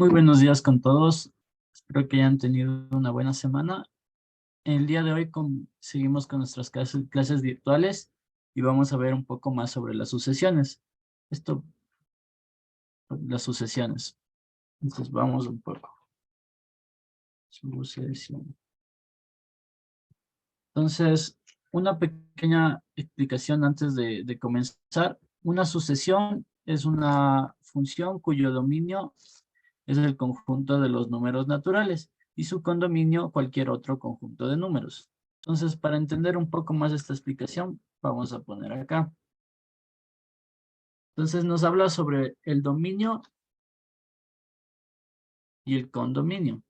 Muy buenos días con todos. Espero que hayan tenido una buena semana. El día de hoy seguimos con nuestras clases virtuales y vamos a ver un poco más sobre las sucesiones. Las sucesiones. Entonces vamos un poco. Sucesión. Entonces, una pequeña explicación antes de comenzar. Una sucesión es una función cuyo dominio es el conjunto de los números naturales y su condominio cualquier otro conjunto de números. Entonces, para entender un poco más esta explicación, vamos a poner acá. Entonces, nos habla sobre el dominio y el condominio.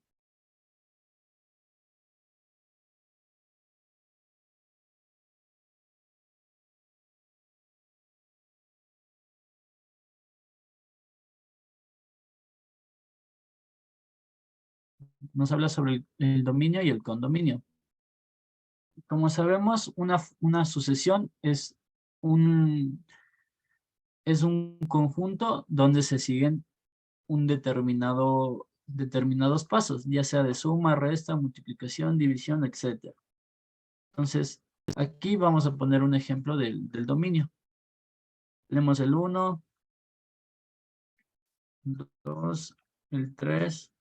Nos habla sobre el dominio y el condominio. Como sabemos, una sucesión es un conjunto donde se siguen determinados pasos, ya sea de suma, resta, multiplicación, división, etc. Entonces, aquí vamos a poner un ejemplo del dominio. Tenemos el 1, 2, el 3,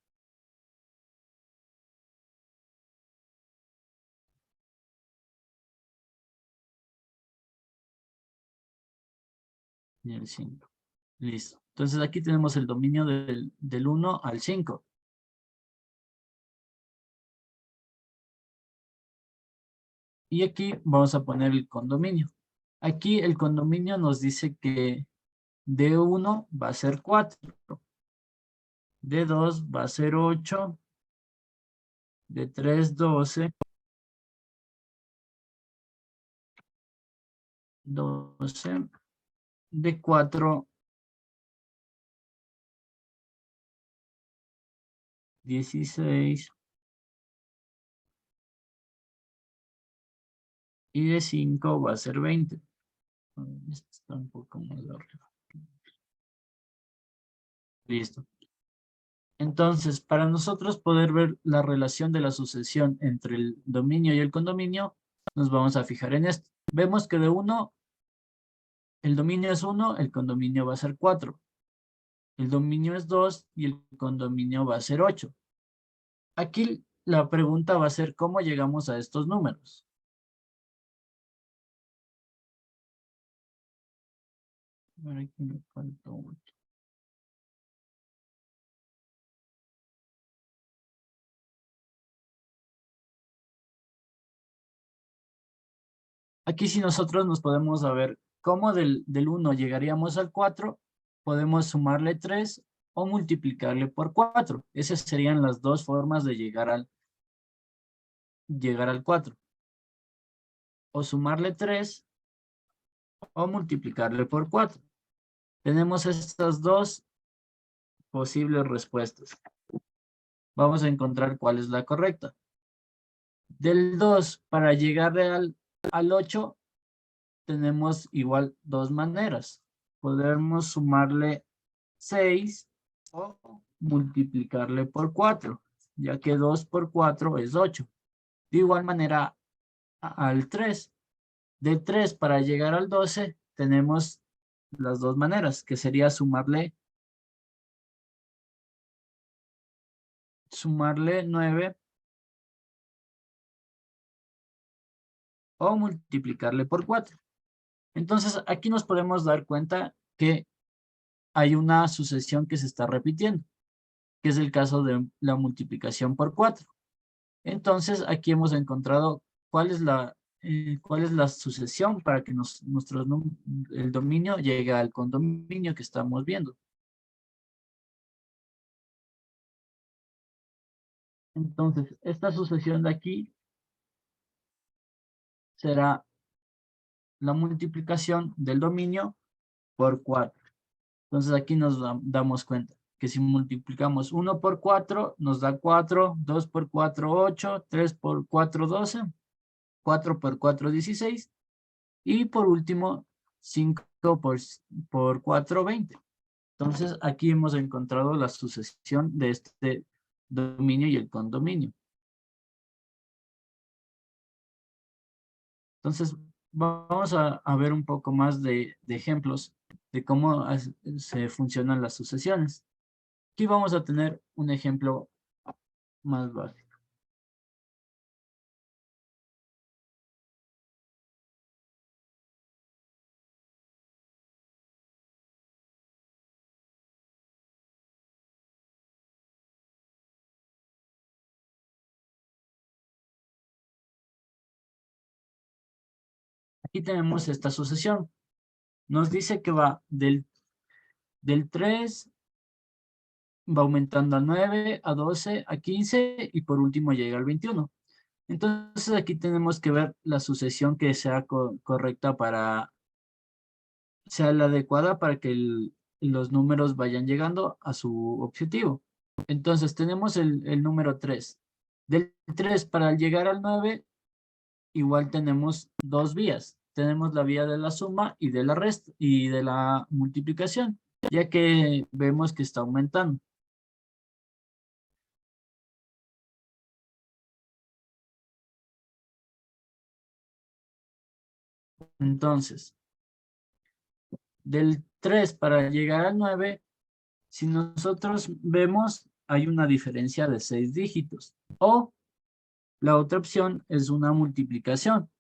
y el 5. Listo. Entonces aquí tenemos el dominio del 1 al 5. Y aquí vamos a poner el condominio. Aquí el condominio nos dice que D1 va a ser 4. D2 va a ser 8. D3, 12. 12. D4, 16. Y de 5 va a ser 20. Esto está un poco más arriba. Listo. Entonces, para nosotros poder ver la relación de la sucesión entre el dominio y el condominio, nos vamos a fijar en esto. Vemos que de 1, el dominio es 1, el condominio va a ser 4. El dominio es 2 y el condominio va a ser 8. Aquí la pregunta va a ser cómo llegamos a estos números. Aquí me faltó 8. Aquí si nosotros nos podemos saber cómo del 1 llegaríamos al 4, podemos sumarle 3 o multiplicarle por 4. Esas serían las dos formas de llegar al 4. O sumarle 3 o multiplicarle por 4. Tenemos estas dos posibles respuestas. Vamos a encontrar cuál es la correcta. Del 2 para llegarle al 8 tenemos igual dos maneras. Podemos sumarle 6 o multiplicarle por 4, ya que 2 por 4 es 8. De igual manera al 3. Del 3 para llegar al 12 tenemos las dos maneras, que sería sumarle 9 o multiplicarle por 4. Entonces aquí nos podemos dar cuenta que hay una sucesión que se está repitiendo, que es el caso de la multiplicación por 4. Entonces aquí hemos encontrado cuál es la sucesión para que el dominio llegue al condominio que estamos viendo. Entonces, esta sucesión de aquí será la multiplicación del dominio por 4. Entonces aquí nos damos cuenta que si multiplicamos 1 por 4 nos da 4, 2 por 4, 8, 3 por 4, 12, 4 por 4, 16 y por último 5 por 4, 20. Entonces, aquí hemos encontrado la sucesión de este dominio y el condominio. Entonces, vamos a ver un poco más de ejemplos de cómo se funcionan las sucesiones. Aquí vamos a tener un ejemplo más básico. Aquí tenemos esta sucesión. Nos dice que va del 3, va aumentando a 9, a 12, a 15 y por último llega al 21. Entonces aquí tenemos que ver la sucesión que sea correcta para, sea la adecuada para que los números vayan llegando a su objetivo. Entonces tenemos el número 3. Del 3 para llegar al 9, igual tenemos dos vías. Tenemos la vía de la suma y de la resta y de la multiplicación, ya que vemos que está aumentando. Entonces, del 3 para llegar al 9, si nosotros vemos, hay una diferencia de 6 dígitos. O la otra opción es una multiplicación.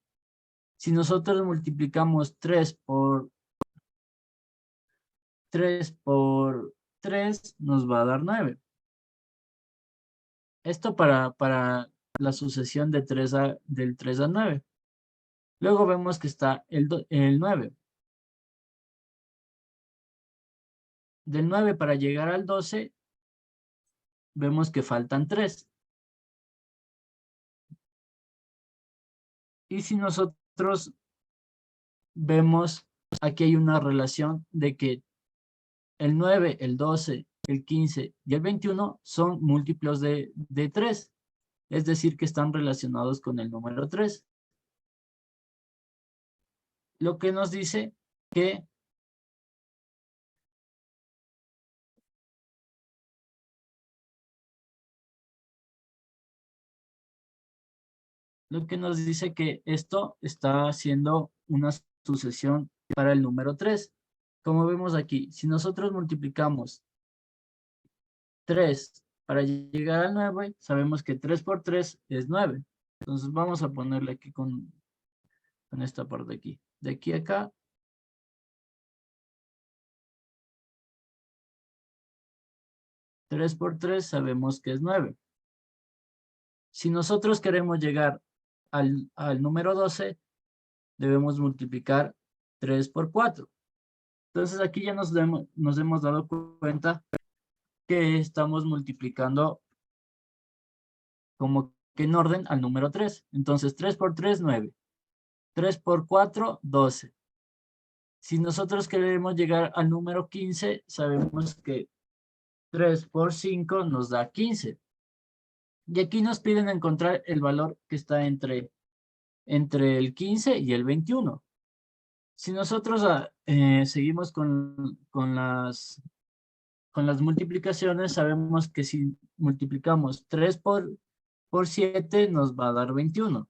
Si nosotros multiplicamos 3 por 3, nos va a dar 9. Esto para la sucesión de del 3 al 9. Luego vemos que está el 9. Del 9 para llegar al 12, vemos que faltan 3. Y si nosotros vemos, aquí hay una relación de que el 9, el 12, el 15 y el 21 son múltiplos de 3. Es decir, que están relacionados con el número 3. Lo que nos dice que esto está haciendo una sucesión para el número 3. Como vemos aquí, si nosotros multiplicamos 3 para llegar al 9, sabemos que 3 por 3 es 9. Entonces vamos a ponerle aquí con esta parte de aquí. De aquí a acá, 3 por 3 sabemos que es 9. Si nosotros queremos llegar al número 12, debemos multiplicar 3 por 4. Entonces aquí ya nos hemos dado cuenta que estamos multiplicando como que en orden al número 3. Entonces 3 por 3, 9. 3 por 4, 12. Si nosotros queremos llegar al número 15, sabemos que 3 por 5 nos da 15. Y aquí nos piden encontrar el valor que está entre el 15 y el 21. Si nosotros seguimos con las multiplicaciones, sabemos que si multiplicamos 3 por 7 nos va a dar 21.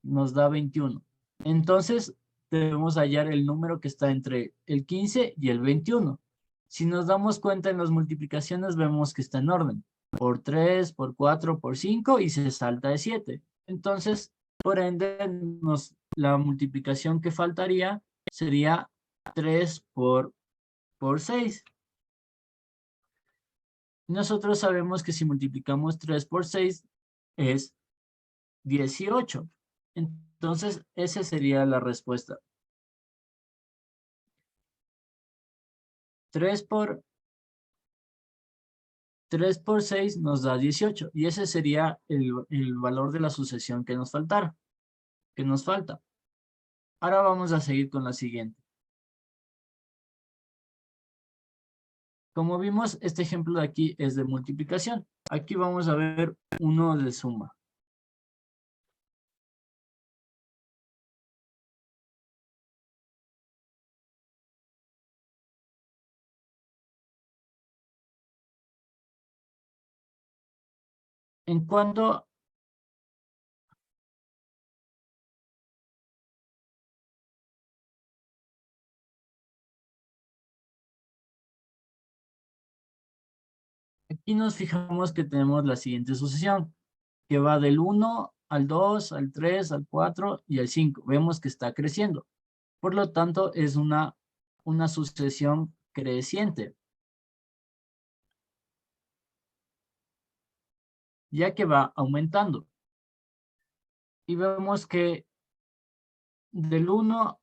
Nos da 21. Entonces, debemos hallar el número que está entre el 15 y el 21. Si nos damos cuenta en las multiplicaciones, vemos que está en orden. Por 3, por 4, por 5 y se salta de 7. Entonces, por ende, la multiplicación que faltaría sería 3 por 6. Nosotros sabemos que si multiplicamos 3 por 6 es 18. Entonces, esa sería la respuesta. 3 por 6 nos da 18. Y ese sería el valor de la sucesión que nos falta. Ahora vamos a seguir con la siguiente. Como vimos, este ejemplo de aquí es de multiplicación. Aquí vamos a ver uno de suma. En cuanto aquí nos fijamos que tenemos la siguiente sucesión, que va del 1 al 2, al 3, al 4 y al 5. Vemos que está creciendo. Por lo tanto, es una sucesión creciente, ya que va aumentando. Y vemos que del 1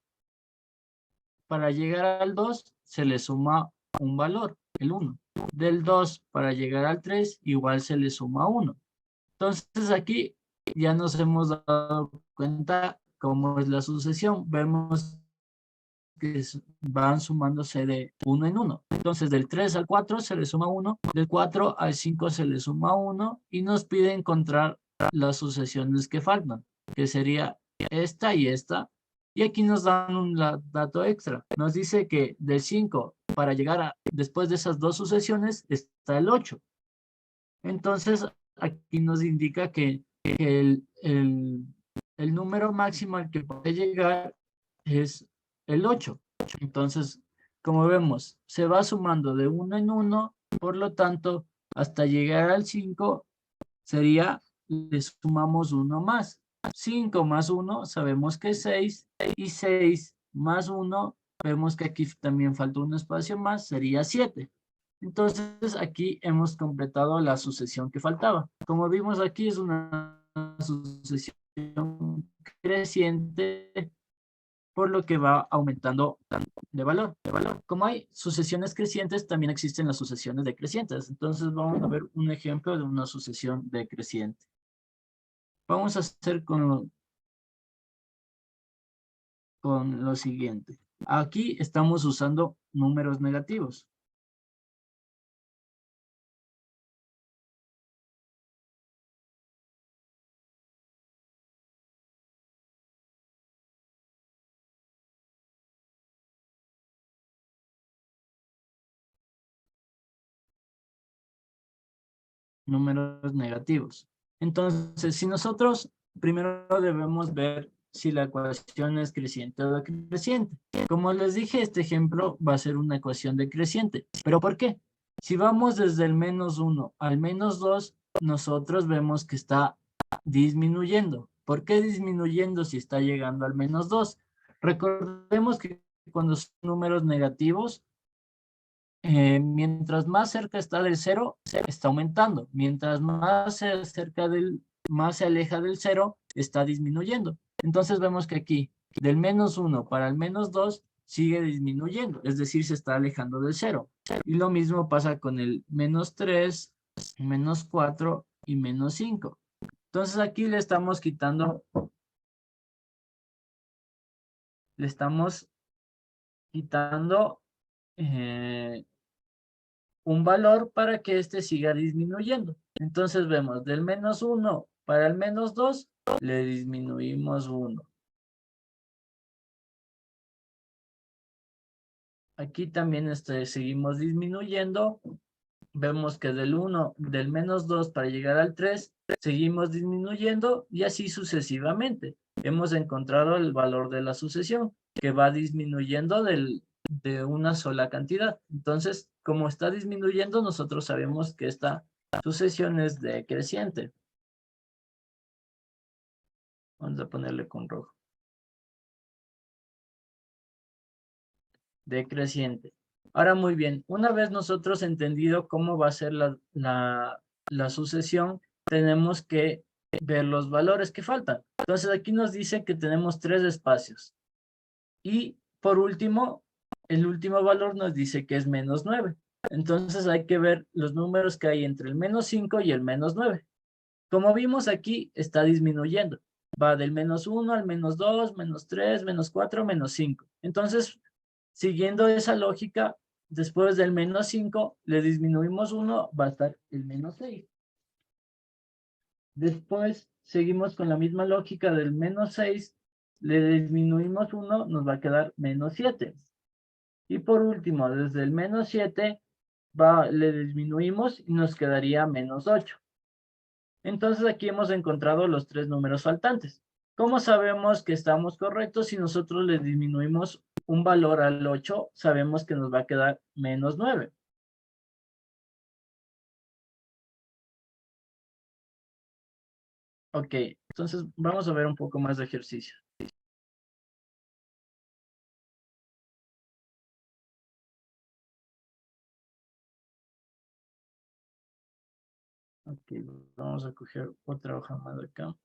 para llegar al 2 se le suma un valor, el 1. Del 2 para llegar al 3 igual se le suma 1. Entonces aquí ya nos hemos dado cuenta cómo es la sucesión. Vemos que van sumándose de 1 en 1. Entonces del 3 al 4 se le suma 1, del 4 al 5 se le suma 1 y nos pide encontrar las sucesiones que faltan, que sería esta y esta. Y aquí nos dan un dato extra. Nos dice que del 5 para llegar a, después de esas dos sucesiones, está el 8. Entonces, aquí nos indica que el número máximo al que puede llegar es el 8. Entonces, como vemos, se va sumando de 1 en 1, por lo tanto, hasta llegar al 5 sería, le sumamos 1 más. 5 más 1 sabemos que es 6, y 6 más 1, vemos que aquí también falta un espacio más, sería 7. Entonces aquí hemos completado la sucesión que faltaba. Como vimos aquí es una sucesión creciente, por lo que va aumentando de valor. Como hay sucesiones crecientes, también existen las sucesiones decrecientes. Entonces vamos a ver un ejemplo de una sucesión decreciente. Vamos a hacer con lo siguiente. Aquí estamos usando números negativos. Números negativos. Entonces, si nosotros primero debemos ver si la ecuación es creciente o decreciente. Como les dije, este ejemplo va a ser una ecuación decreciente. ¿Pero por qué? Si vamos desde el -1 al -2, nosotros vemos que está disminuyendo. ¿Por qué disminuyendo si está llegando al -2? Recordemos que cuando son números negativos, mientras más cerca está del 0, está aumentando. Mientras más más se aleja del 0, está disminuyendo. Entonces vemos que aquí, del -1 para el -2, sigue disminuyendo. Es decir, se está alejando del 0. Y lo mismo pasa con el -3, -4 y -5. Entonces aquí le estamos quitando eh, un valor para que este siga disminuyendo. Entonces vemos del -1 para el -2, le disminuimos 1. Aquí también seguimos disminuyendo. Vemos que del -2 para llegar al 3, seguimos disminuyendo y así sucesivamente. Hemos encontrado el valor de la sucesión, que va disminuyendo de una sola cantidad. Entonces, como está disminuyendo, nosotros sabemos que esta sucesión es decreciente. Vamos a ponerle con rojo. Decreciente. Ahora muy bien, una vez nosotros entendido cómo va a ser la sucesión, tenemos que ver los valores que faltan. Entonces aquí nos dice que tenemos 3 espacios. Y por último, el último valor nos dice que es -9. Entonces hay que ver los números que hay entre el -5 y el -9. Como vimos aquí, está disminuyendo. Va del -1 al -2, -3, -4, -5. Entonces, siguiendo esa lógica, después del -5, le disminuimos 1, va a estar el -6. Después, seguimos con la misma lógica del -6, le disminuimos 1, nos va a quedar -7. Y por último, desde el -7, le disminuimos y nos quedaría -8. Entonces aquí hemos encontrado los tres números faltantes. ¿Cómo sabemos que estamos correctos? Si nosotros le disminuimos un valor al 8, sabemos que nos va a quedar menos 9. Ok, entonces vamos a ver un poco más de ejercicio. Ok, vamos a coger otra hoja más de acá.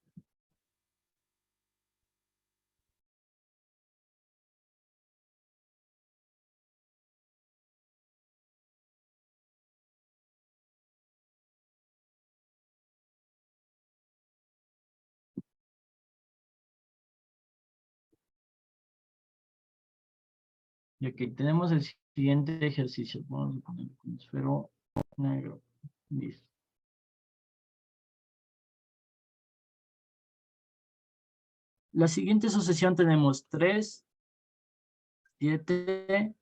Y aquí tenemos el siguiente ejercicio. Vamos a poner con esfero negro. Listo. La siguiente sucesión tenemos 3, 7,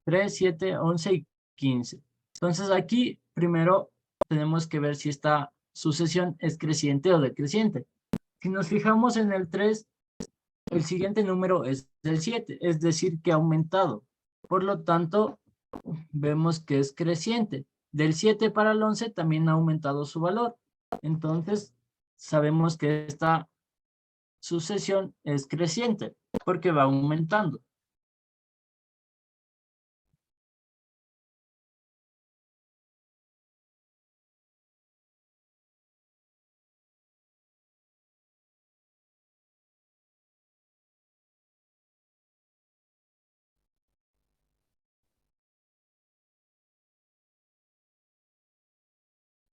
3, 7, 11 y 15. Entonces aquí primero tenemos que ver si esta sucesión es creciente o decreciente. Si nos fijamos en el 3, el siguiente número es el 7, es decir, que ha aumentado. Por lo tanto, vemos que es creciente. Del 7 para el 11 también ha aumentado su valor. Entonces, sabemos que esta sucesión es creciente porque va aumentando.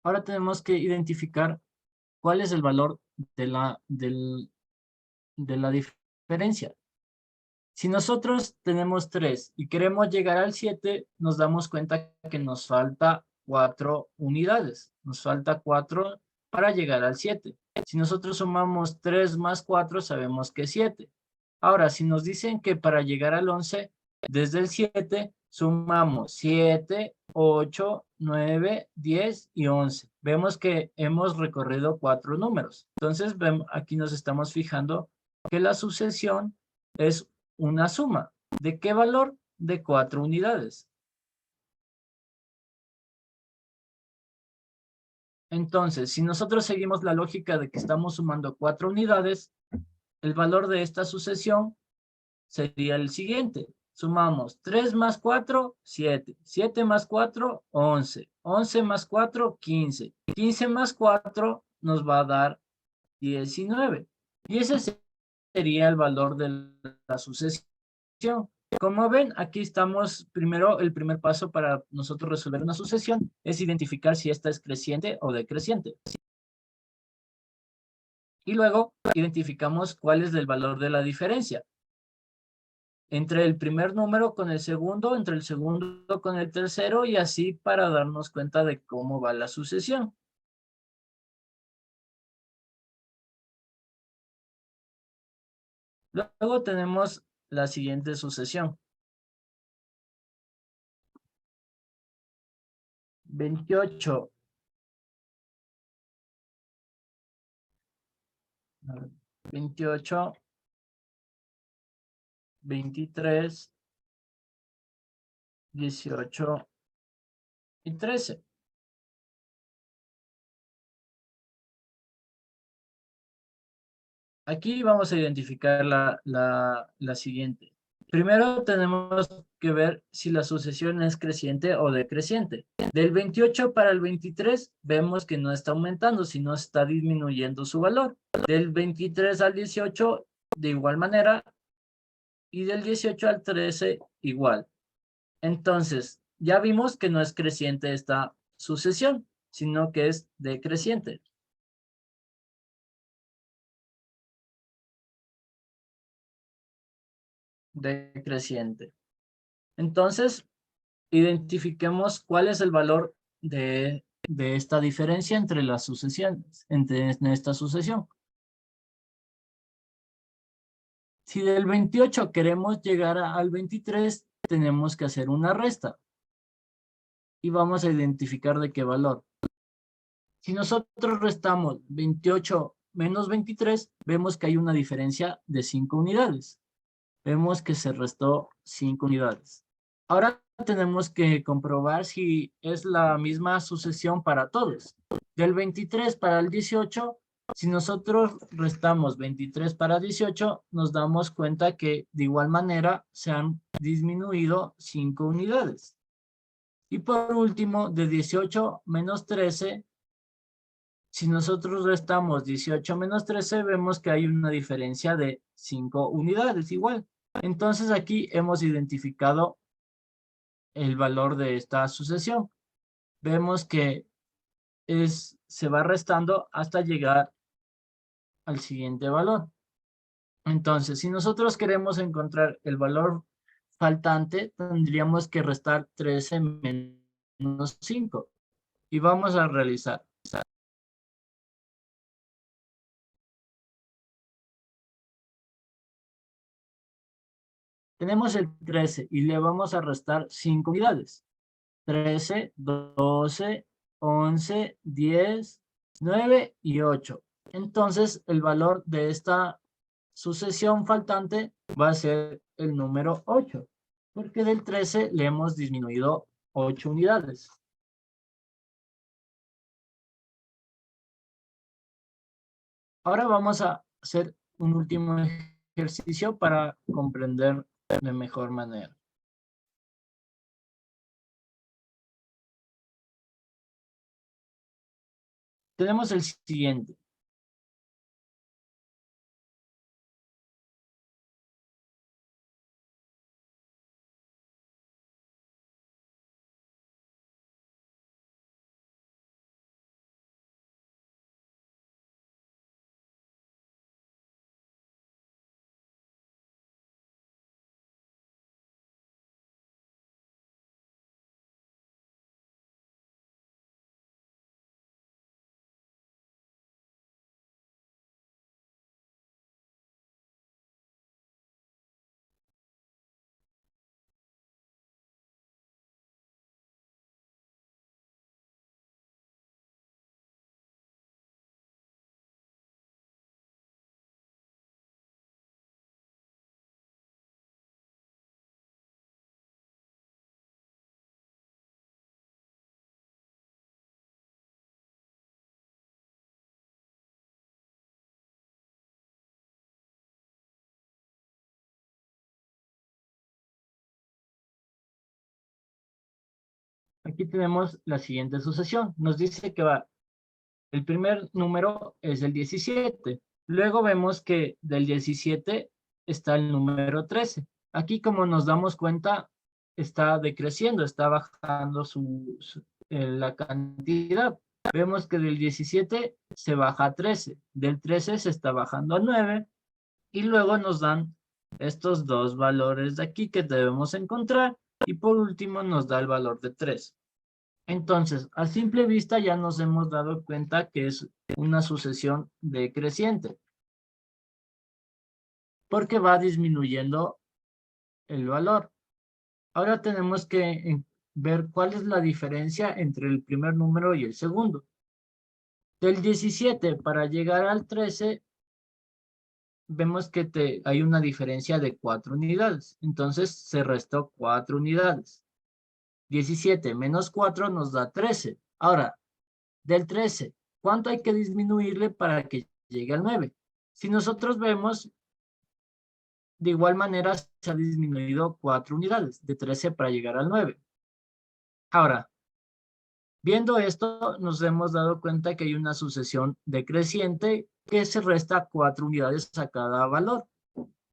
Ahora tenemos que identificar cuál es el valor de la diferencia. Si nosotros tenemos 3 y queremos llegar al 7, nos damos cuenta que nos falta 4 unidades. Nos falta 4 para llegar al 7. Si nosotros sumamos 3 más 4, sabemos que es 7. Ahora, si nos dicen que para llegar al 11, desde el 7, sumamos 7, 8, 9, 10 y 11. Vemos que hemos recorrido 4 números. Entonces, aquí nos estamos fijando que la sucesión es una suma. ¿De qué valor? De 4 unidades. Entonces, si nosotros seguimos la lógica de que estamos sumando 4 unidades, el valor de esta sucesión sería el siguiente. Sumamos 3 más 4, 7. 7 más 4, 11. 11 más 4, 15. 15 más 4 nos va a dar 19. Y ese sería el valor de la sucesión. Como ven, aquí estamos, primero, el primer paso para nosotros resolver una sucesión es identificar si esta es creciente o decreciente. Y luego identificamos cuál es el valor de la diferencia entre el primer número con el segundo, entre el segundo con el tercero y así para darnos cuenta de cómo va la sucesión. Luego tenemos la siguiente sucesión. 28. 28, 23, 18 y 13. Aquí vamos a identificar la siguiente. Primero tenemos que ver si la sucesión es creciente o decreciente. Del 28 para el 23 vemos que no está aumentando, sino está disminuyendo su valor. Del 23 al 18 de igual manera y del 18 al 13 igual. Entonces, ya vimos que no es creciente esta sucesión, sino que es decreciente. Decreciente. Entonces, identifiquemos cuál es el valor de de esta diferencia entre las sucesiones, entre esta sucesión. Si del 28 queremos llegar al 23, tenemos que hacer una resta. Y vamos a identificar de qué valor. Si nosotros restamos 28 menos 23, vemos que hay una diferencia de 5 unidades. Vemos que se restó 5 unidades. Ahora tenemos que comprobar si es la misma sucesión para todos. Del 23 para el 18, si nosotros restamos 23 para 18, nos damos cuenta que de igual manera se han disminuido 5 unidades. Y por último, de 18 menos 13, si nosotros restamos 18 menos 13, vemos que hay una diferencia de 5 unidades igual. Entonces aquí hemos identificado el valor de esta sucesión. Vemos que se va restando hasta llegar al siguiente valor. Entonces, si nosotros queremos encontrar el valor faltante, tendríamos que restar 13 menos 5. Y vamos a realizar. Tenemos el 13 y le vamos a restar 5 unidades. 13, 12, 11, 10, 9 y 8. Entonces, el valor de esta sucesión faltante va a ser el número 8, porque del 13 le hemos disminuido 8 unidades. Ahora vamos a hacer un último ejercicio para comprender de mejor manera. Tenemos el siguiente. Aquí tenemos la siguiente sucesión. Nos dice que el primer número es el 17. Luego vemos que del 17 está el número 13. Aquí, como nos damos cuenta, está decreciendo, está bajando la cantidad. Vemos que del 17 se baja a 13. Del 13 se está bajando a 9. Y luego nos dan estos dos valores de aquí que debemos encontrar. Y por último nos da el valor de 3. Entonces, a simple vista ya nos hemos dado cuenta que es una sucesión decreciente, porque va disminuyendo el valor. Ahora tenemos que ver cuál es la diferencia entre el primer número y el segundo. Del 17 para llegar al 13, vemos que hay una diferencia de 4 unidades. Entonces, se restó 4 unidades. 17 menos 4 nos da 13. Ahora, del 13, ¿cuánto hay que disminuirle para que llegue al 9? Si nosotros vemos, de igual manera se ha disminuido 4 unidades, de 13 para llegar al 9. Ahora, viendo esto, nos hemos dado cuenta que hay una sucesión decreciente que se resta 4 unidades a cada valor.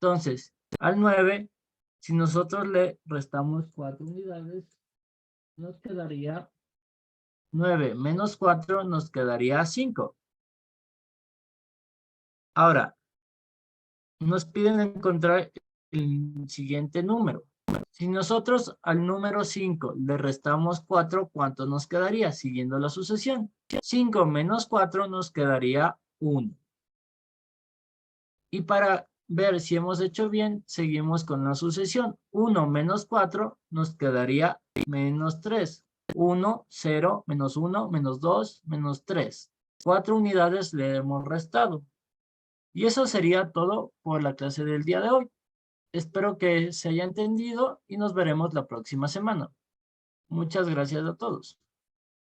Entonces, al 9, si nosotros le restamos 4 unidades, nos quedaría 9 menos 4 nos quedaría 5. Ahora, nos piden encontrar el siguiente número. Si nosotros al número 5 le restamos 4, ¿cuánto nos quedaría? Siguiendo la sucesión. 5 menos 4 nos quedaría 1. Y para ver si hemos hecho bien, seguimos con la sucesión. 1 menos 4 nos quedaría menos 3. 1, 0, menos 1, menos 2, menos 3. 4 unidades le hemos restado. Y eso sería todo por la clase del día de hoy. Espero que se haya entendido y nos veremos la próxima semana. Muchas gracias a todos.